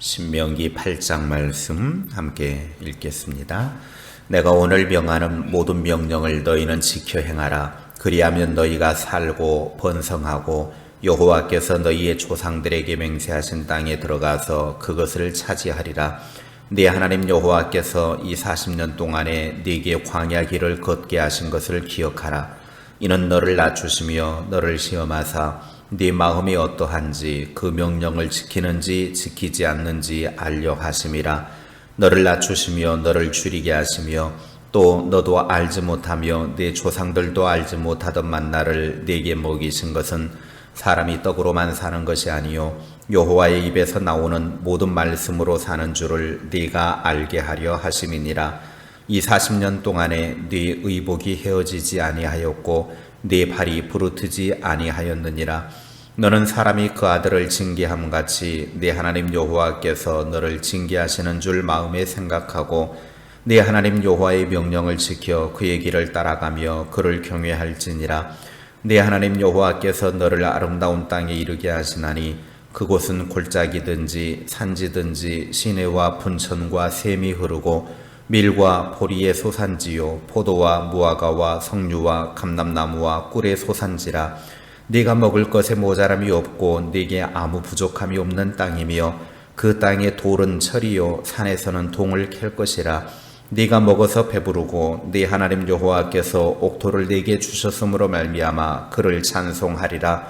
신명기 8장 말씀 함께 읽겠습니다. 내가 오늘 명하는 모든 명령을 너희는 지켜 행하라. 그리하면 너희가 살고 번성하고 여호와께서 너희의 조상들에게 맹세하신 땅에 들어가서 그것을 차지하리라. 네 하나님 여호와께서 이 40년 동안에 네게 광야 길을 걷게 하신 것을 기억하라. 이는 너를 낮추시며 너를 시험하사 네 마음이 어떠한지 그 명령을 지키는지 지키지 않는지 알려 하심이라. 너를 낮추시며 너를 줄이게 하시며 또 너도 알지 못하며 네 조상들도 알지 못하던 만나를 네게 먹이신 것은 사람이 떡으로만 사는 것이 아니요 여호와의 입에서 나오는 모든 말씀으로 사는 줄을 네가 알게 하려 하심이니라. 이 40년 동안에 네 의복이 헤어지지 아니하였고 네 발이 부르트지 아니하였느니라. 너는 사람이 그 아들을 징계함 같이 네 하나님 여호와께서 너를 징계하시는 줄 마음에 생각하고 네 하나님 여호와의 명령을 지켜 그의 길을 따라가며 그를 경외할지니라. 네 하나님 여호와께서 너를 아름다운 땅에 이르게 하시나니 그곳은 골짜기든지 산지든지 시내와 분천과 샘이 흐르고 밀과 보리의 소산지요 포도와 무화과와 석류와 감람나무와 꿀의 소산지라. 네가 먹을 것에 모자람이 없고 네게 아무 부족함이 없는 땅이며 그 땅의 돌은 철이요 산에서는 동을 캘 것이라. 네가 먹어서 배부르고 네 하나님 여호와께서 옥토를 네게 주셨으므로 말미암아 그를 찬송하리라.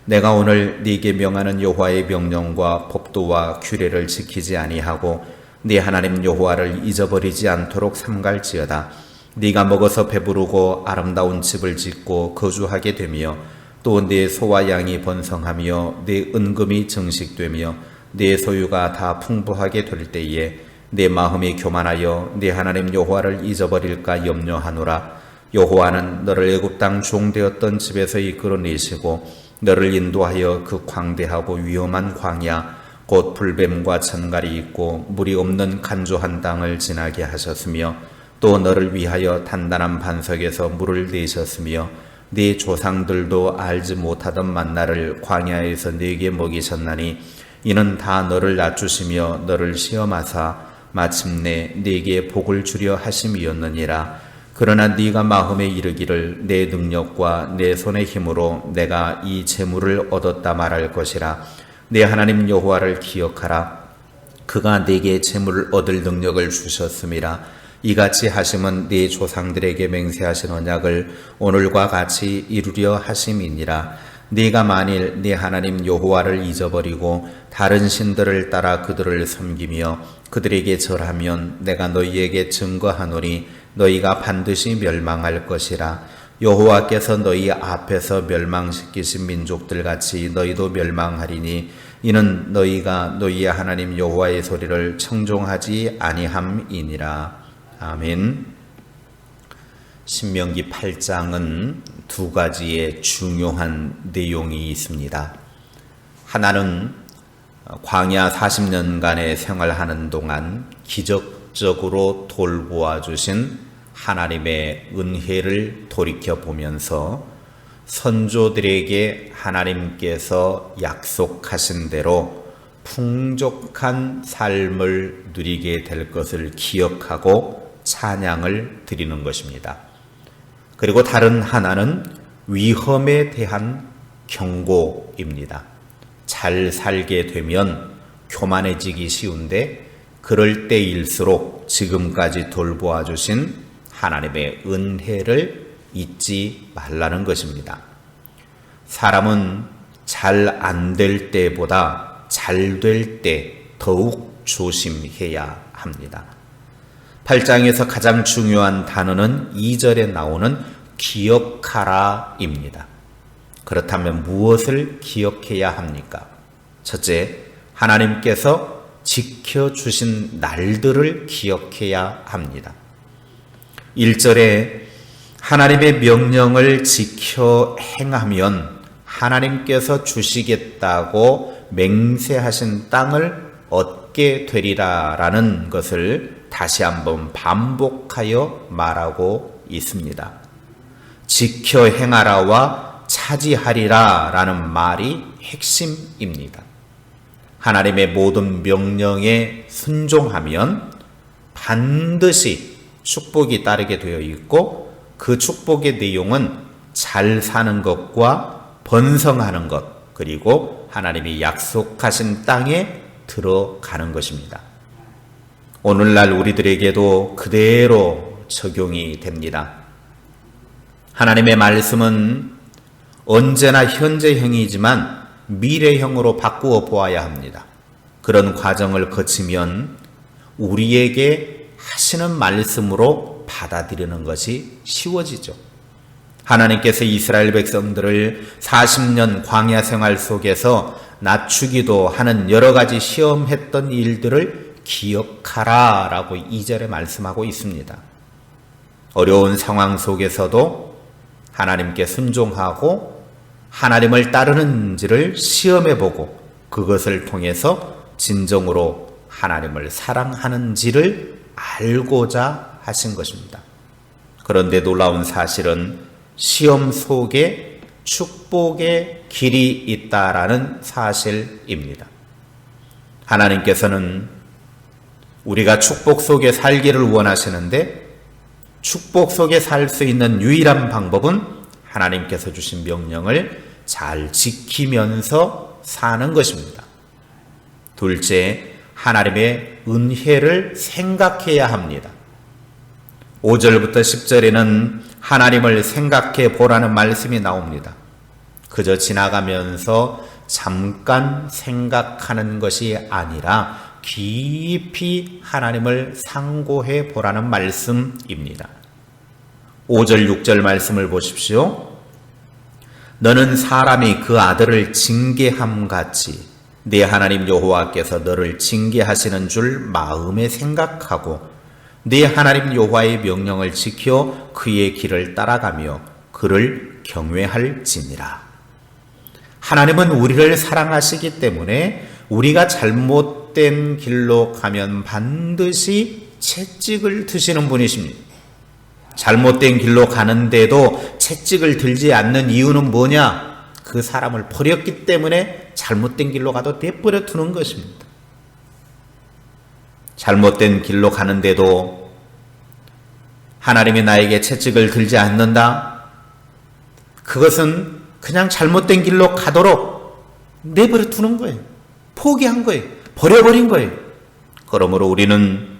내가 오늘 네게 명하는 여호와의 명령과 법도와 규례를 지키지 아니하고 네 하나님 여호와를 잊어버리지 않도록 삼갈지어다. 네가 먹어서 배부르고 아름다운 집을 짓고 거주하게 되며 또 네 소와 양이 번성하며 네 은금이 증식되며 네 소유가 다 풍부하게 될 때에 내 마음이 교만하여 네 하나님 여호와를 잊어버릴까 염려하노라. 여호와는 너를 애굽 땅 종되었던 집에서 이끌어내시고 너를 인도하여 그 광대하고 위험한 광야 곧 불뱀과 천갈이 있고 물이 없는 간조한 땅을 지나게 하셨으며 또 너를 위하여 단단한 반석에서 물을 내셨으며 네 조상들도 알지 못하던 만나를 광야에서 네게 먹이셨나니 이는 다 너를 낮추시며 너를 시험하사 마침내 네게 복을 주려 하심이었느니라. 그러나 네가 마음에 이르기를 내 능력과 내 손의 힘으로 내가 이 재물을 얻었다 말할 것이라. 내 하나님 여호와를 기억하라. 그가 네게 재물을 얻을 능력을 주셨음이라. 이같이 하심은 네 조상들에게 맹세하신 언약을 오늘과 같이 이루려 하심이니라. 네가 만일 네 하나님 여호와를 잊어버리고 다른 신들을 따라 그들을 섬기며 그들에게 절하면 내가 너희에게 증거하노니 너희가 반드시 멸망할 것이라. 여호와께서 너희 앞에서 멸망시키신 민족들같이 너희도 멸망하리니 이는 너희가 너희의 하나님 여호와의 소리를 청종하지 아니함이니라. 아멘. 신명기 8장은 두 가지의 중요한 내용이 있습니다. 하나는 광야 40년간의 생활하는 동안 기적적으로 돌보아 주신 하나님의 은혜를 돌이켜보면서 선조들에게 하나님께서 약속하신 대로 풍족한 삶을 누리게 될 것을 기억하고 찬양을 드리는 것입니다. 그리고 다른 하나는 위험에 대한 경고입니다. 잘 살게 되면 교만해지기 쉬운데 그럴 때일수록 지금까지 돌보아 주신 하나님의 은혜를 잊지 말라는 것입니다. 사람은 잘 안 될 때보다 잘 될 때 더욱 조심해야 합니다. 8장에서 가장 중요한 단어는 2절에 나오는 기억하라입니다. 그렇다면 무엇을 기억해야 합니까? 첫째, 하나님께서 지켜주신 날들을 기억해야 합니다. 1절에 하나님의 명령을 지켜 행하면 하나님께서 주시겠다고 맹세하신 땅을 얻게 되리라라는 것을 다시 한번 반복하여 말하고 있습니다. 지켜 행하라와 차지하리라라는 말이 핵심입니다. 하나님의 모든 명령에 순종하면 반드시 축복이 따르게 되어 있고, 그 축복의 내용은 잘 사는 것과 번성하는 것, 그리고 하나님이 약속하신 땅에 들어가는 것입니다. 오늘날 우리들에게도 그대로 적용이 됩니다. 하나님의 말씀은 언제나 현재형이지만 미래형으로 바꾸어 보아야 합니다. 그런 과정을 거치면 우리에게 하시는 말씀으로 받아들이는 것이 쉬워지죠. 하나님께서 이스라엘 백성들을 40년 광야 생활 속에서 낮추기도 하는 여러 가지 시험했던 일들을 기억하라 라고 2절에 말씀하고 있습니다. 어려운 상황 속에서도 하나님께 순종하고 하나님을 따르는지를 시험해보고 그것을 통해서 진정으로 하나님을 사랑하는지를 알고자 하신 것입니다. 그런데 놀라운 사실은 시험 속에 축복의 길이 있다라는 사실입니다. 하나님께서는 우리가 축복 속에 살기를 원하시는데, 축복 속에 살 수 있는 유일한 방법은 하나님께서 주신 명령을 잘 지키면서 사는 것입니다. 둘째, 하나님의 은혜를 생각해야 합니다. 5절부터 10절에는 하나님을 생각해 보라는 말씀이 나옵니다. 그저 지나가면서 잠깐 생각하는 것이 아니라 깊이 하나님을 상고해 보라는 말씀입니다. 5절, 6절 말씀을 보십시오. 너는 사람이 그 아들을 징계함 같이 네 하나님 여호와께서 너를 징계하시는 줄 마음에 생각하고 네 하나님 여호와의 명령을 지켜 그의 길을 따라가며 그를 경외할지니라. 하나님은 우리를 사랑하시기 때문에 우리가 잘못된 길로 가면 반드시 채찍을 드시는 분이십니다. 잘못된 길로 가는데도 채찍을 들지 않는 이유는 뭐냐? 그 사람을 버렸기 때문에 잘못된 길로 가도 내버려 두는 것입니다. 잘못된 길로 가는데도 하나님이 나에게 채찍을 들지 않는다? 그것은 그냥 잘못된 길로 가도록 내버려 두는 거예요. 포기한 거예요. 버려버린 거예요. 그러므로 우리는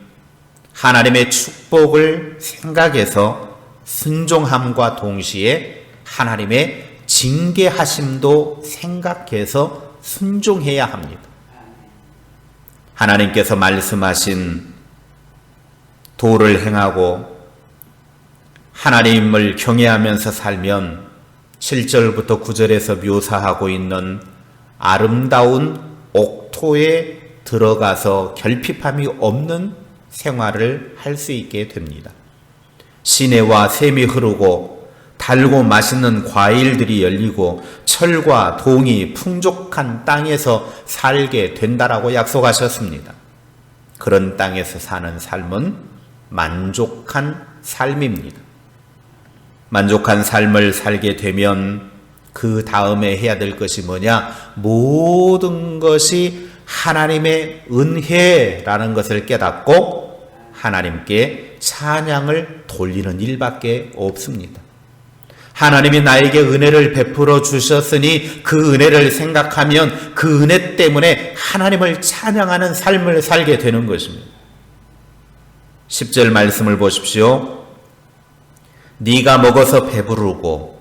하나님의 축복을 생각해서 순종함과 동시에 하나님의 징계하심도 생각해서 순종해야 합니다. 하나님께서 말씀하신 도를 행하고 하나님을 경외하면서 살면 7절부터 9절에서 묘사하고 있는 아름다운 옥토에 들어가서 결핍함이 없는 생활을 할 수 있게 됩니다. 시내와 샘이 흐르고 달고 맛있는 과일들이 열리고 철과 동이 풍족한 땅에서 살게 된다라고 약속하셨습니다. 그런 땅에서 사는 삶은 만족한 삶입니다. 만족한 삶을 살게 되면 그 다음에 해야 될 것이 뭐냐? 모든 것이 하나님의 은혜라는 것을 깨닫고 하나님께 찬양을 돌리는 일밖에 없습니다. 하나님이 나에게 은혜를 베풀어 주셨으니 그 은혜를 생각하면 그 은혜 때문에 하나님을 찬양하는 삶을 살게 되는 것입니다. 10절 말씀을 보십시오. 네가 먹어서 배부르고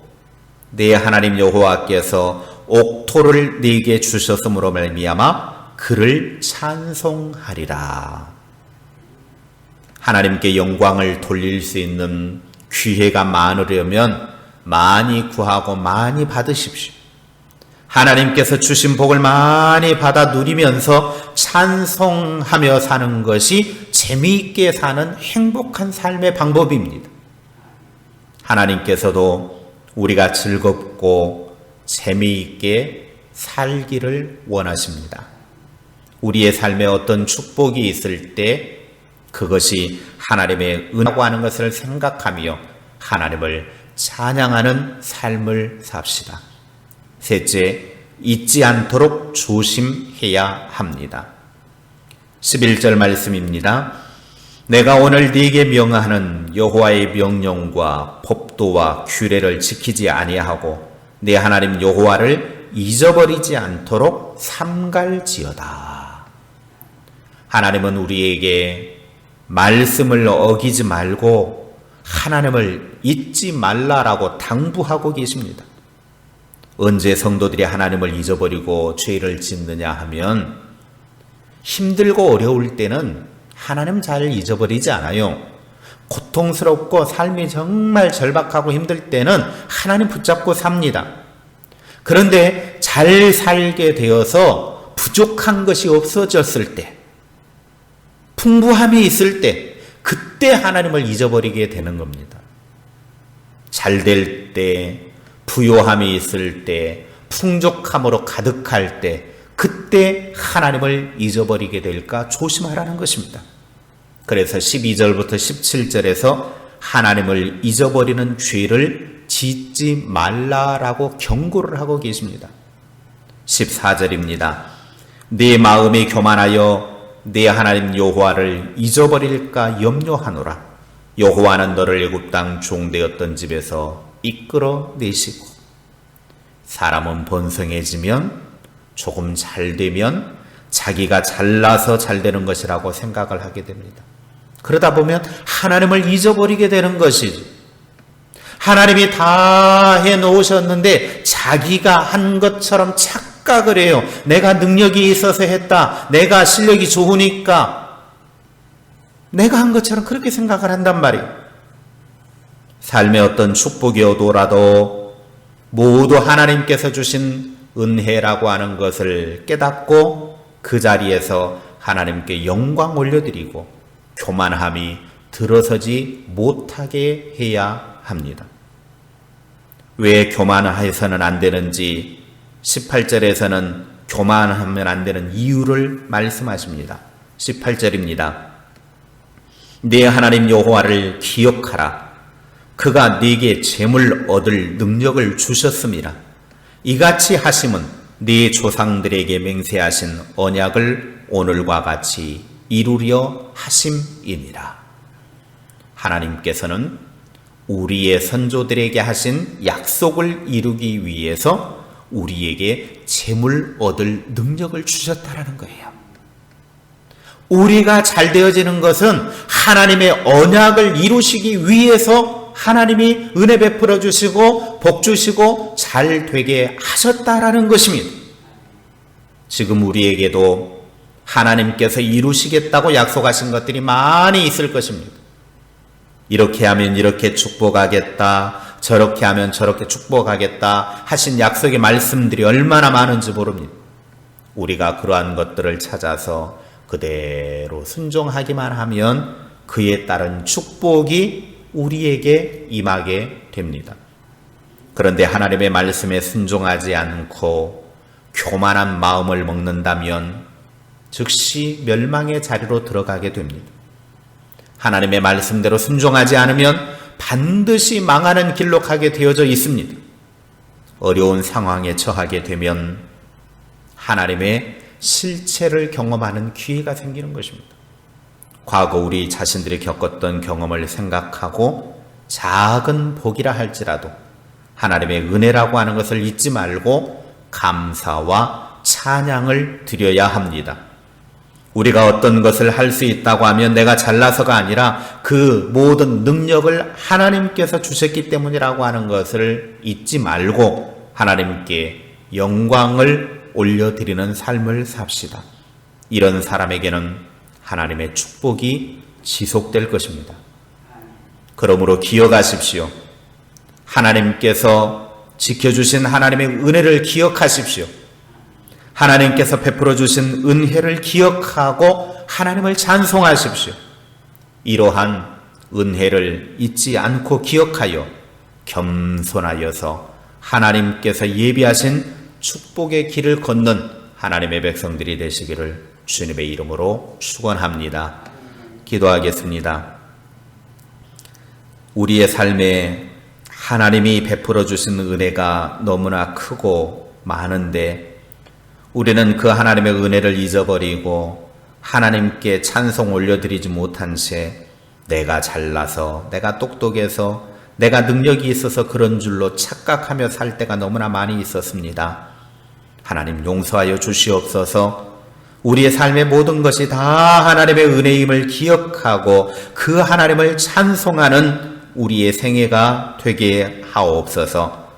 네 하나님 여호와께서 옥토를 네게 주셨으므로 말미암아 그를 찬송하리라. 하나님께 영광을 돌릴 수 있는 기회가 많으려면 많이 구하고 많이 받으십시오. 하나님께서 주신 복을 많이 받아 누리면서 찬송하며 사는 것이 재미있게 사는 행복한 삶의 방법입니다. 하나님께서도 우리가 즐겁고 재미있게 살기를 원하십니다. 우리의 삶에 어떤 축복이 있을 때 그것이 하나님의 은혜라고 하는 것을 생각하며 하나님을 찬양하는 삶을 삽시다. 셋째, 잊지 않도록 조심해야 합니다. 11절 말씀입니다. 내가 오늘 네게 명하는 여호와의 명령과 법도와 규례를 지키지 아니하고 내 하나님 여호와를 잊어버리지 않도록 삼갈지어다. 하나님은 우리에게 말씀을 어기지 말고 하나님을 잊지 말라라고 당부하고 계십니다. 언제 성도들이 하나님을 잊어버리고 죄를 짓느냐 하면 힘들고 어려울 때는 하나님 잘 잊어버리지 않아요. 고통스럽고 삶이 정말 절박하고 힘들 때는 하나님 붙잡고 삽니다. 그런데 잘 살게 되어서 부족한 것이 없어졌을 때, 풍부함이 있을 때, 그때 하나님을 잊어버리게 되는 겁니다. 잘 될 때, 부요함이 있을 때, 풍족함으로 가득할 때, 그때 하나님을 잊어버리게 될까 조심하라는 것입니다. 그래서 12절부터 17절에서 하나님을 잊어버리는 죄를 짓지 말라라고 경고를 하고 계십니다. 14절입니다. 네 마음이 교만하여 네 하나님 여호와를 잊어버릴까 염려하노라. 여호와는 너를 애굽 땅 종되었던 집에서 이끌어 내시고. 사람은 번성해지면 조금 잘 되면 자기가 잘나서 잘 되는 것이라고 생각을 하게 됩니다. 그러다 보면 하나님을 잊어버리게 되는 것이지. 하나님이 다 해놓으셨는데 자기가 한 것처럼 착각을 해요. 내가 능력이 있어서 했다. 내가 실력이 좋으니까. 내가 한 것처럼 그렇게 생각을 한단 말이에요. 삶의 어떤 축복이 오더라도 모두 하나님께서 주신 은혜라고 하는 것을 깨닫고 그 자리에서 하나님께 영광 올려드리고 교만함이 들어서지 못하게 해야 합니다. 왜 교만해서는 안 되는지 18절에서는 교만하면 안 되는 이유를 말씀하십니다. 18절입니다. 네 하나님 여호와를 기억하라. 그가 네게 재물 얻을 능력을 주셨습니다. 이같이 하심은 네 조상들에게 맹세하신 언약을 오늘과 같이 이루려 하심이니라. 하나님께서는 우리의 선조들에게 하신 약속을 이루기 위해서 우리에게 재물 얻을 능력을 주셨다라는 거예요. 우리가 잘 되어지는 것은 하나님의 언약을 이루시기 위해서 하나님이 은혜 베풀어 주시고 복 주시고 잘 되게 하셨다라는 것입니다. 지금 우리에게도 하나님께서 이루시겠다고 약속하신 것들이 많이 있을 것입니다. 이렇게 하면 이렇게 축복하겠다, 저렇게 하면 저렇게 축복하겠다 하신 약속의 말씀들이 얼마나 많은지 모릅니다. 우리가 그러한 것들을 찾아서 그대로 순종하기만 하면 그에 따른 축복이 우리에게 임하게 됩니다. 그런데 하나님의 말씀에 순종하지 않고 교만한 마음을 먹는다면 즉시 멸망의 자리로 들어가게 됩니다. 하나님의 말씀대로 순종하지 않으면 반드시 망하는 길로 가게 되어져 있습니다. 어려운 상황에 처하게 되면 하나님의 실체를 경험하는 기회가 생기는 것입니다. 과거 우리 자신들이 겪었던 경험을 생각하고 작은 복이라 할지라도 하나님의 은혜라고 하는 것을 잊지 말고 감사와 찬양을 드려야 합니다. 우리가 어떤 것을 할 수 있다고 하면 내가 잘나서가 아니라 그 모든 능력을 하나님께서 주셨기 때문이라고 하는 것을 잊지 말고 하나님께 영광을 올려드리는 삶을 삽시다. 이런 사람에게는 하나님의 축복이 지속될 것입니다. 그러므로 기억하십시오. 하나님께서 지켜주신 하나님의 은혜를 기억하십시오. 하나님께서 베풀어 주신 은혜를 기억하고 하나님을 찬송하십시오. 이러한 은혜를 잊지 않고 기억하여 겸손하여서 하나님께서 예비하신 축복의 길을 걷는 하나님의 백성들이 되시기를 주님의 이름으로 축원합니다. 기도하겠습니다. 우리의 삶에 하나님이 베풀어 주신 은혜가 너무나 크고 많은데 우리는 그 하나님의 은혜를 잊어버리고 하나님께 찬송 올려드리지 못한 채 내가 잘나서, 내가 똑똑해서, 내가 능력이 있어서 그런 줄로 착각하며 살 때가 너무나 많이 있었습니다. 하나님 용서하여 주시옵소서. 우리의 삶의 모든 것이 다 하나님의 은혜임을 기억하고 그 하나님을 찬송하는 우리의 생애가 되게 하옵소서.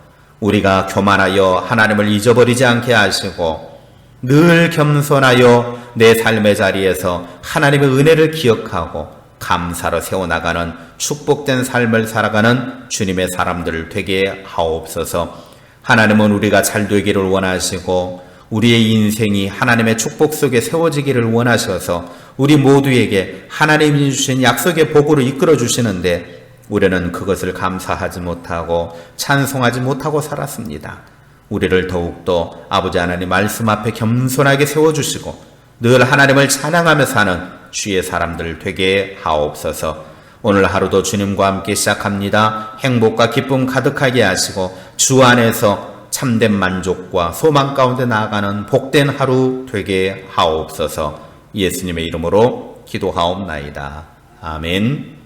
우리가 교만하여 하나님을 잊어버리지 않게 하시고 늘 겸손하여 내 삶의 자리에서 하나님의 은혜를 기억하고 감사로 세워나가는 축복된 삶을 살아가는 주님의 사람들 되게 하옵소서. 하나님은 우리가 잘 되기를 원하시고 우리의 인생이 하나님의 축복 속에 세워지기를 원하셔서 우리 모두에게 하나님이 주신 약속의 복으로 이끌어 주시는데 우리는 그것을 감사하지 못하고 찬송하지 못하고 살았습니다. 우리를 더욱더 아버지 하나님 말씀 앞에 겸손하게 세워주시고 늘 하나님을 찬양하며 사는 주의 사람들 되게 하옵소서. 오늘 하루도 주님과 함께 시작합니다. 행복과 기쁨 가득하게 하시고 주 안에서 참된 만족과 소망 가운데 나아가는 복된 하루 되게 하옵소서. 예수님의 이름으로 기도하옵나이다. 아멘.